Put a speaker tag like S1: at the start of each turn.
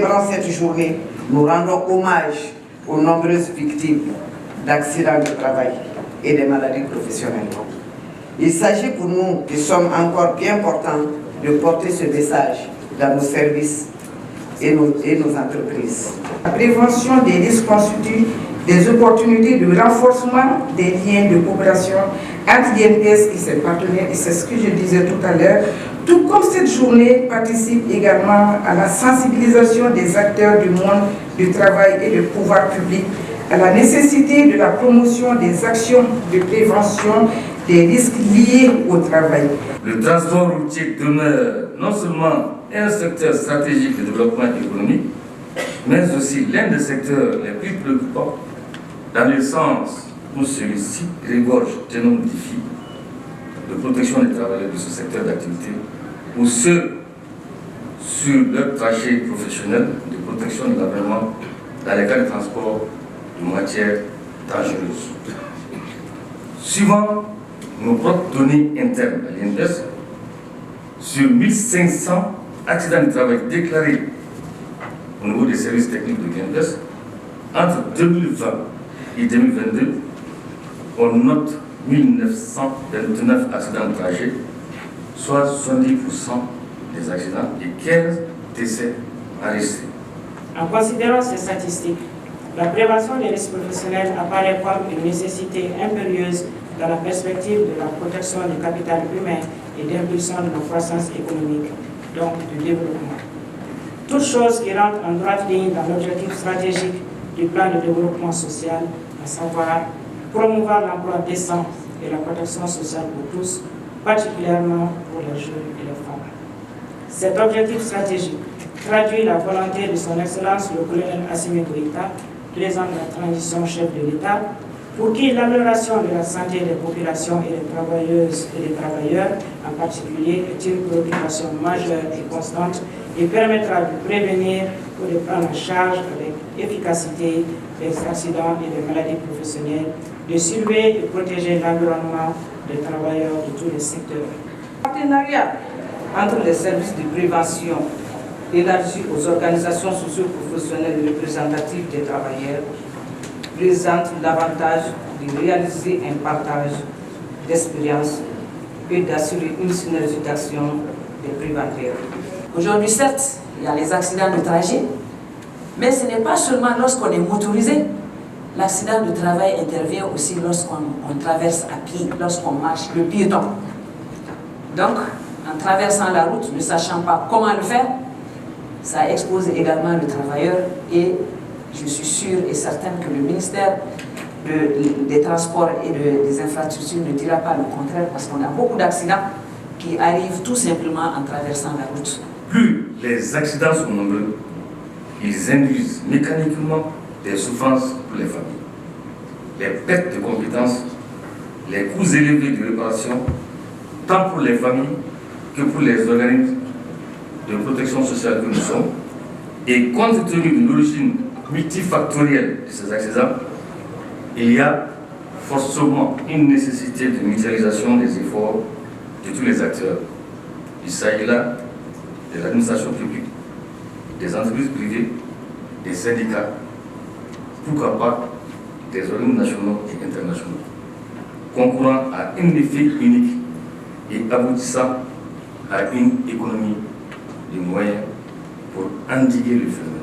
S1: célébrant cette journée, nous rendons hommage aux nombreuses victimes d'accidents de travail et des maladies professionnelles. Il s'agit pour nous, qui sommes encore bien importants, de porter ce message dans nos services et nos entreprises. La prévention des risques constitue des opportunités de renforcement des liens de coopération entre l'INPS et ses partenaires, et c'est ce que je disais tout à l'heure. Tout comme cette journée participe également à la sensibilisation des acteurs du monde du travail et du pouvoir public à la nécessité de la promotion des actions de prévention des risques liés au travail.
S2: Le transport routier demeure non seulement un secteur stratégique de développement économique, mais aussi l'un des secteurs les plus préoccupants dans le sens où celui-ci regorge d'énormes défis de protection des travailleurs de ce secteur d'activité ou ceux sur leur trajet professionnel de protection de l'environnement dans les cas de transport de matières dangereuses. Suivant nos propres données internes à l'INPS, sur 1500 accidents de travail déclarés au niveau des services techniques de l'INPS, entre 2020 et 2022, on note 1929 accidents de trajet, soit 70% des accidents et 15 décès enregistrés.
S3: En considérant ces statistiques, la prévention des risques professionnels apparaît comme une nécessité impérieuse dans la perspective de la protection du capital humain et d'impulsion de la croissance économique, donc du développement. Toute chose qui rentre en droite ligne dans l'objectif stratégique du plan de développement social, à savoir promouvoir l'emploi décent et la protection sociale pour tous, particulièrement pour les jeunes et les femmes. Cet objectif stratégique traduit la volonté de son Excellence le colonel Assimi Goïta, président de la transition chef de l'État, pour qui l'amélioration de la santé des populations et des travailleuses et des travailleurs, en particulier, est une préoccupation majeure et constante et permettra de prévenir ou de prendre en charge avec efficacité les accidents et les maladies professionnelles, de surveiller et protéger l'environnement des travailleurs de tous les secteurs.
S1: Le partenariat entre les services de prévention élargi aux organisations socio-professionnelles et représentatives des travailleurs présente l'avantage de réaliser un partage d'expériences et d'assurer une synergie d'action des préventeurs.
S4: Aujourd'hui, certes, il y a les accidents de trajet, mais ce n'est pas seulement lorsqu'on est motorisé. L'accident de travail intervient aussi lorsqu'on traverse à pied, lorsqu'on marche, le piéton. Donc, en traversant la route, ne sachant pas comment le faire, ça expose également le travailleur et je suis sûre et certaine que le ministère des Transports et des Infrastructures ne dira pas le contraire parce qu'on a beaucoup d'accidents qui arrivent tout simplement en traversant la route.
S2: Plus les accidents sont nombreux, ils induisent mécaniquement des souffrances pour les familles. Les pertes de compétences, les coûts élevés de réparation, tant pour les familles que pour les organismes de protection sociale que nous sommes. Et compte tenu de l'origine multifactorielle de ces accidents, il y a forcément une nécessité de mutualisation des efforts de tous les acteurs. Il s'agit là de l'administration publique, des entreprises privées, des syndicats, pourquoi pas des organismes nationaux et internationaux, concourant à un effet unique et aboutissant à une économie de moyens pour endiguer le phénomène.